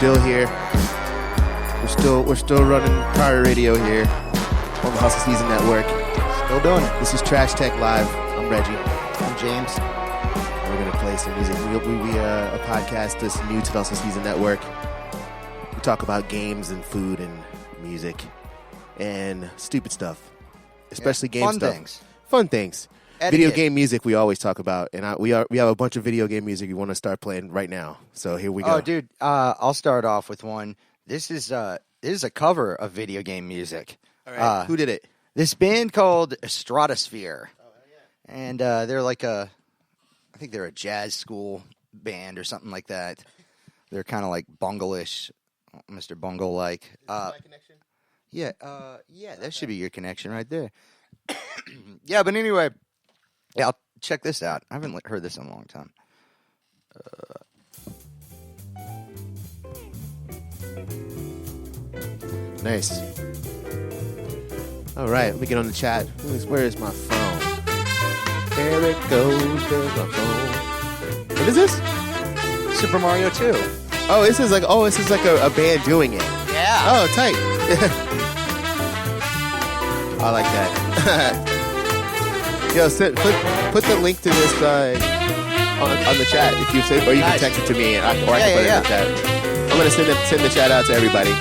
still here. We're still running Prior Radio here on the Hustle Season Network. Still doing it. This is Trash Tech Live. I'm Reggie. I'm James. We're gonna play some music. We a podcast that's new to the Hustle Season Network. We talk about games and food and music and stupid stuff, especially game stuff. Fun things. Video game music we always talk about, and we have a bunch of video game music we want to start playing right now. So here we go. Oh, dude, I'll start off with one. This is a cover of video game music. All right. Who did it? This band called Stratosphere. Oh, yeah. And they're like I think they're a jazz school band or something like that. They're kind of like Bungle-ish, Mr. Bungle-like. My connection? Yeah, that should be your connection right there. Yeah, but anyway, I'll check this out. I haven't heard this in a long time. Nice. All right, let me get on the chat. Where is my phone? There it goes. There's my phone. What is this? Super Mario 2. Oh, this is like a band doing it. Yeah. Oh, tight. I like that. Yo, put the link to this on the chat if you say, or you can text it to me, or I can put it in the chat. I'm gonna send the chat out to everybody.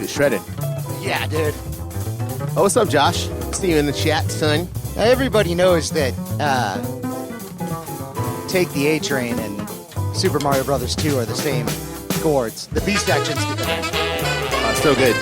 Shredded. Yeah, dude. Oh, what's up, Josh? See you in the chat, son. Everybody knows that Take the A Train and Super Mario Brothers 2 are the same chords. The B section's so good.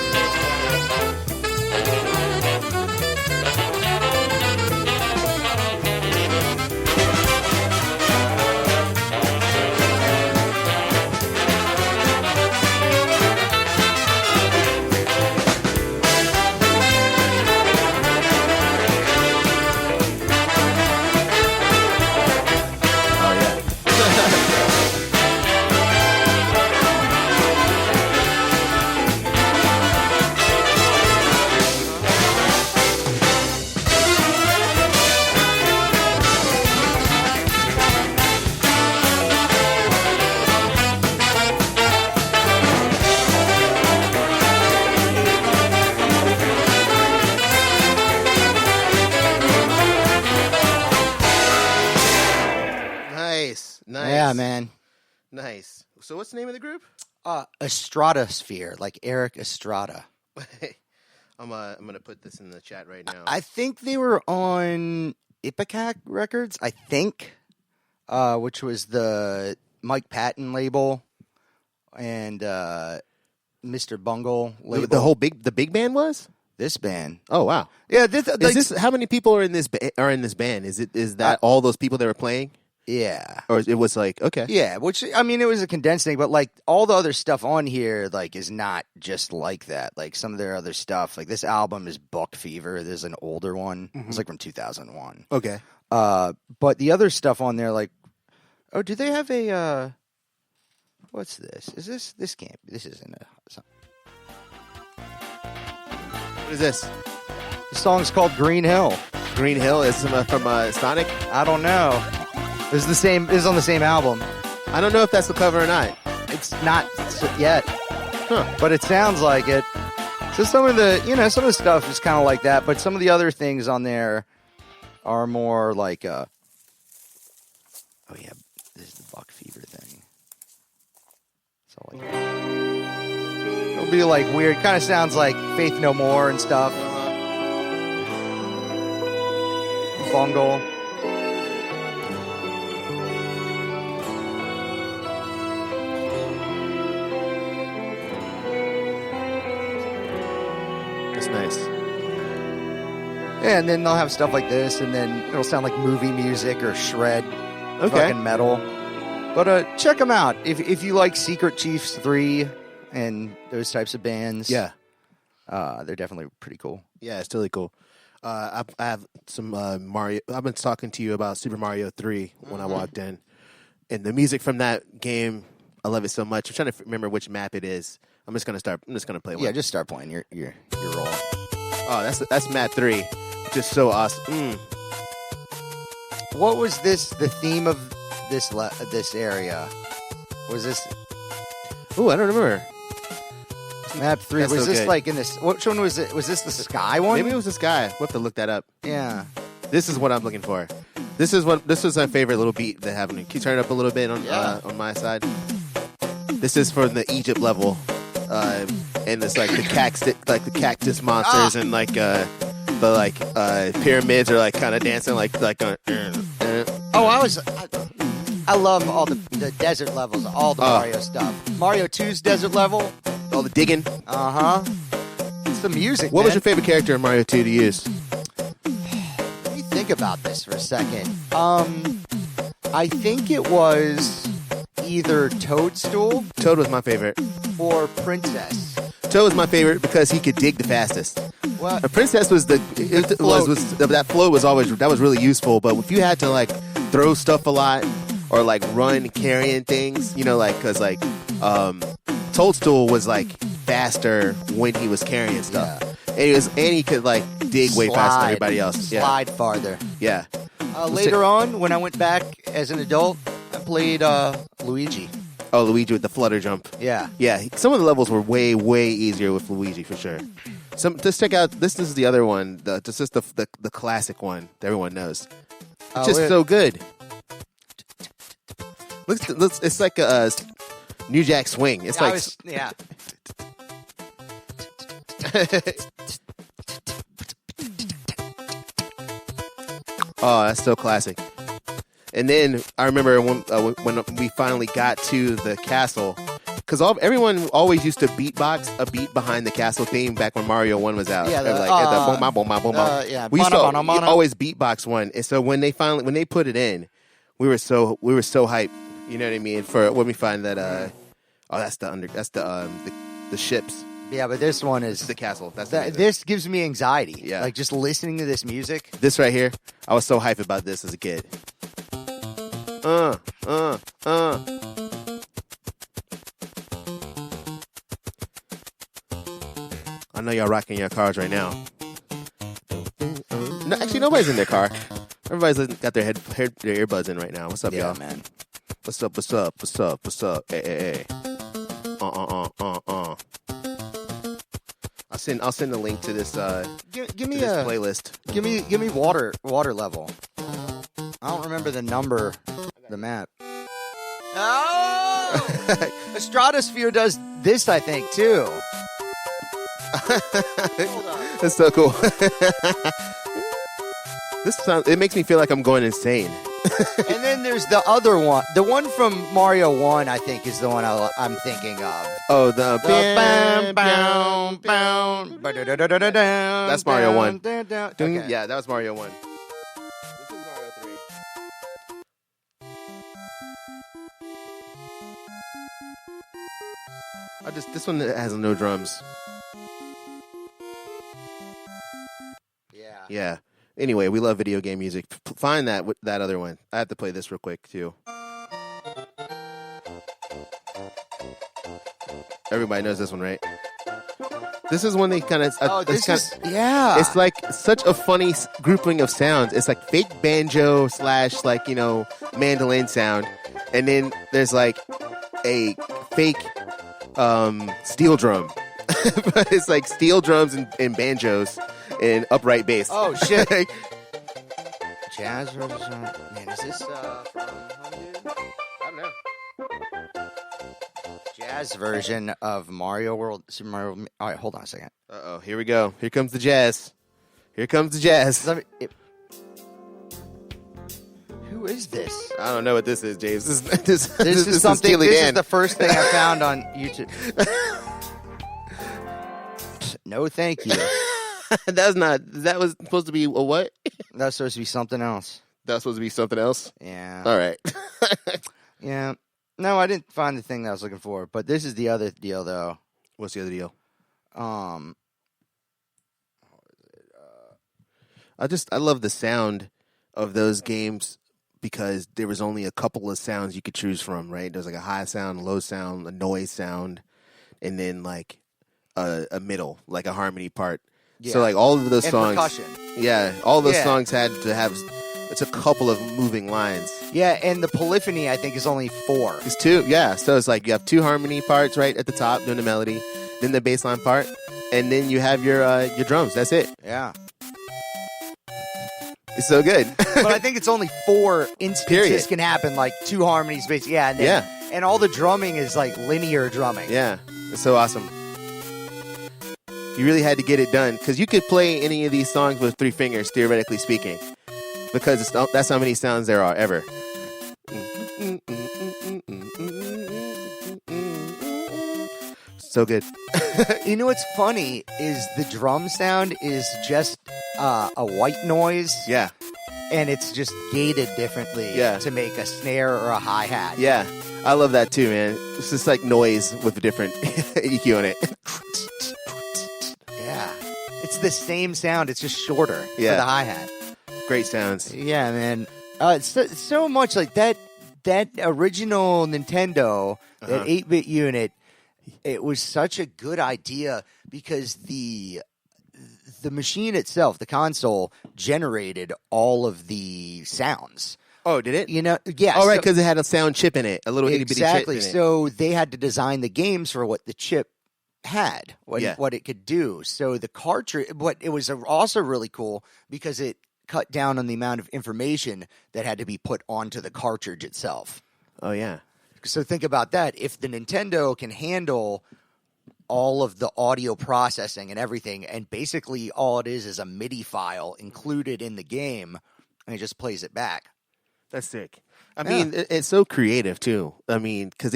Yeah, man. Nice. So what's the name of the group? Stratosphere, like Eric Estrada. I'm gonna put this in the chat right now. I think they were on Ipecac Records, I think, which was the Mike Patton label and Mr. Bungle label. The big band was? This band. Oh wow. Yeah, how many people are in this band? Is that all those people that were playing? Yeah. Or it was like, okay. Yeah, which, I mean, it was a condensed thing, but, like, all the other stuff on here, like, is not just like that. Like, some of their other stuff, like, this album is Buck Fever. There's an older one. Mm-hmm. It's, like, from 2001. Okay. But the other stuff on there, like, oh, do they have a, what's this? This can't be, this isn't a, what is this? The song's called Green Hill. Green Hill? Is this from Sonic? I don't know. This is on the same album. I don't know if that's the cover or not. It's not yet. Huh. But it sounds like it. So some of the stuff is kind of like that, but some of the other things on there are more like oh yeah, this is the Buck Fever thing. So like it'll be like weird, kind of sounds like Faith No More and stuff. fungal. That's nice. Yeah, and then they'll have stuff like this, and then it'll sound like movie music or shred fucking metal. But check them out. If you like Secret Chiefs 3 and those types of bands, Yeah. they're definitely pretty cool. Yeah, it's totally cool. I have some Mario. I've been talking to you about Super Mario 3 when I walked in, and the music from that game, I love it so much. I'm trying to remember which map it is. I'm just gonna play one. Yeah, just start playing. You're rolling. Oh, that's map 3, just so awesome. What was this? The theme of this area was this Ooh, I don't remember. map 3? That's Was so this good. like in this? Which one was it? Was this the sky one? Maybe it was this guy. We'll have to look that up. Yeah. This is what I'm looking for. This was my favorite little beat that happened. Can you turn it up a little bit on my side? This is from the Egypt level, and it's like the cactus monsters and like the pyramids are like kind of dancing like. I love all the desert levels, all the Mario stuff. Mario 2's desert level. All the digging. It's the music. What man. was your favorite character in Mario 2 to use? Let me think about this for a second. I think it was either Toadstool Toad was my favorite. or Princess. Toad was my favorite because he could dig the fastest. What? A princess was that float was really useful. But if you had to like throw stuff a lot or like run carrying things, because Toadstool was like faster when he was carrying stuff, and he could like dig way faster than everybody else. Slide farther. Yeah. Later on, when I went back as an adult, I played Luigi. Oh, Luigi with the flutter jump. Yeah. Yeah, some of the levels were way, way easier with Luigi for sure. Let's check out. This is the other one. This is the classic one that everyone knows. It's just so good. Looks, it's like a New Jack Swing. It's yeah. Oh, that's so classic. And then I remember when we finally got to the castle, because everyone always used to beatbox a beat behind the castle theme back when Mario 1 was out. Yeah, yeah. We used to always beatbox one. And so when they put it in, we were so hyped. You know what I mean? For when we find that that's the ships. Yeah, but this one is the castle. This gives me anxiety. Yeah. Like just listening to this music. This right here, I was so hyped about this as a kid. I know y'all rocking your cars right now. No, actually, nobody's in their car. Everybody's got their earbuds in right now. What's up, y'all? Man. What's up? Hey. I'll send the link to this. Give me this playlist. Give me water level. I don't remember the number. The map. Oh! The Stratosphere does this, I think, too. That's so cool. It makes me feel like I'm going insane. And then there's the other one. The one from Mario 1, I think, is the one I'm thinking of. Oh, the bam, bam, bam. That's Mario 1. Okay. Yeah, that was Mario 1. This is Mario 3. This one has no drums. Yeah. Anyway, we love video game music. Find that other one. I have to play this real quick too. Everybody knows this one, right? This is one they kind of. yeah. It's like such a funny grouping of sounds. It's like fake banjo / mandolin sound, and then there's like a fake steel drum. But it's like steel drums and banjos and upright bass. Oh shit! Jazz version. Man, is this from Dude? I don't know. Jazz version of Mario World, Super Mario. All right, hold on a second. Uh-oh, here we go. Here comes the jazz. Here comes the jazz. Who is this? I don't know what this is, James. This is something. Steely This Dan. is the first thing I found on YouTube. No, thank you. That was supposed to be a what? That's supposed to be something else. That's supposed to be something else? Yeah. All right. Yeah. No, I didn't find the thing that I was looking for, but this is the other deal, though. What's the other deal? I love the sound of those games because there was only a couple of sounds you could choose from, right? There's like a high sound, a low sound, a noise sound, and then like a middle, like a harmony part. Yeah. So like all of those songs, percussion. Yeah, all those songs had to have. It's a couple of moving lines. Yeah, and the polyphony I think is only 4. It's 2. Yeah, so it's like you have 2 harmony parts right at the top doing the melody, then the bass line part, and then you have your drums. That's it. Yeah. It's so good. But I think it's only 4 instances Period. can happen, like 2 harmonies, basically. Yeah, and then, and all the drumming is like linear drumming. Yeah, it's so awesome. You really had to get it done because you could play any of these songs with 3 fingers, theoretically speaking, because that's how many sounds there are ever. So good. You know what's funny is the drum sound is just a white noise. Yeah. And it's just gated differently to make a snare or a hi-hat. Yeah. I love that too, man. It's just like noise with a different EQ in it. Yeah. It's the same sound. It's just shorter for the hi-hat. Great sounds. Yeah, man. It's so much like that original Nintendo, that 8-bit unit, it was such a good idea because the machine itself, the console, generated all of the sounds. Oh, did it? You know, yeah. Oh, right, because it had a sound chip in it, a little itty-bitty chip in it. So they had to design the games for what the chip had, what it could do. So the cartridge, but it was also really cool because it cut down on the amount of information that had to be put onto the cartridge itself. Oh, yeah. So think about that. If the Nintendo can handle all of the audio processing and everything, and basically all it is a MIDI file included in the game, and it just plays it back. That's sick. I mean, it's so creative too. I mean, because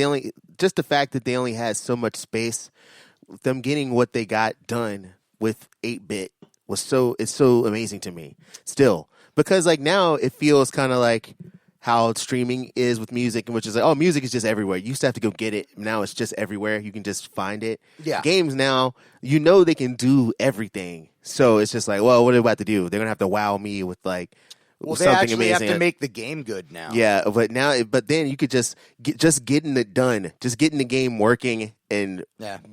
just the fact that they only had so much space, them getting what they got done with 8-bit it's so amazing to me still, because like now it feels kind of like how streaming is with music, which is like, oh, music is just everywhere. You used to have to go get it. Now it's just everywhere. You can just find it. Yeah. Games now, they can do everything. So it's just like, well, what are they about to do? They're going to have to wow me with like something amazing. They actually have to make the game good now. Yeah, but then you could just getting it done, just getting the game working and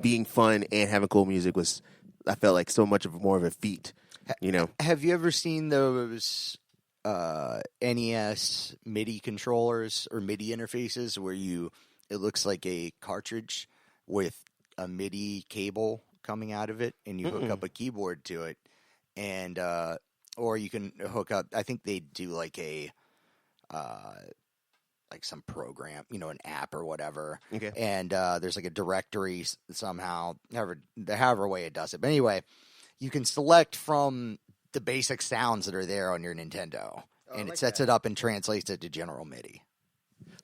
being fun and having cool music was, I felt like so much more of a feat, you know. Have you ever seen those NES MIDI controllers or MIDI interfaces where it looks like a cartridge with a MIDI cable coming out of it, and you hook up a keyboard to it, and or you can hook up, I think they do like a like some program, an app or whatever. Okay. And there's like a directory somehow, however way it does it. But anyway, you can select from the basic sounds that are there on your Nintendo, and it sets it up and translates it to general MIDI.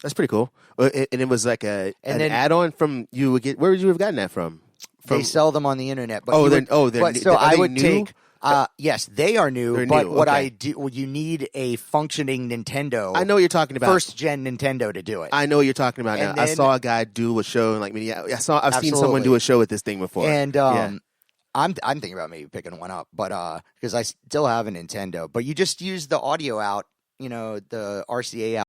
That's pretty cool. And it was like an add-on from you would get. Where would you have gotten that from? They sell them on the internet. But I would take. Yes, they are new. They're but new, what okay. I do, you need a functioning Nintendo. I know what you're talking about. First gen Nintendo to do it. I know what you're talking about And now. I then- saw a guy do a show like me. I've seen Absolutely. someone do a show with this thing before. And Yeah. I'm thinking about maybe picking one up, but because I still have a Nintendo. But you just use the audio out, the RCA out.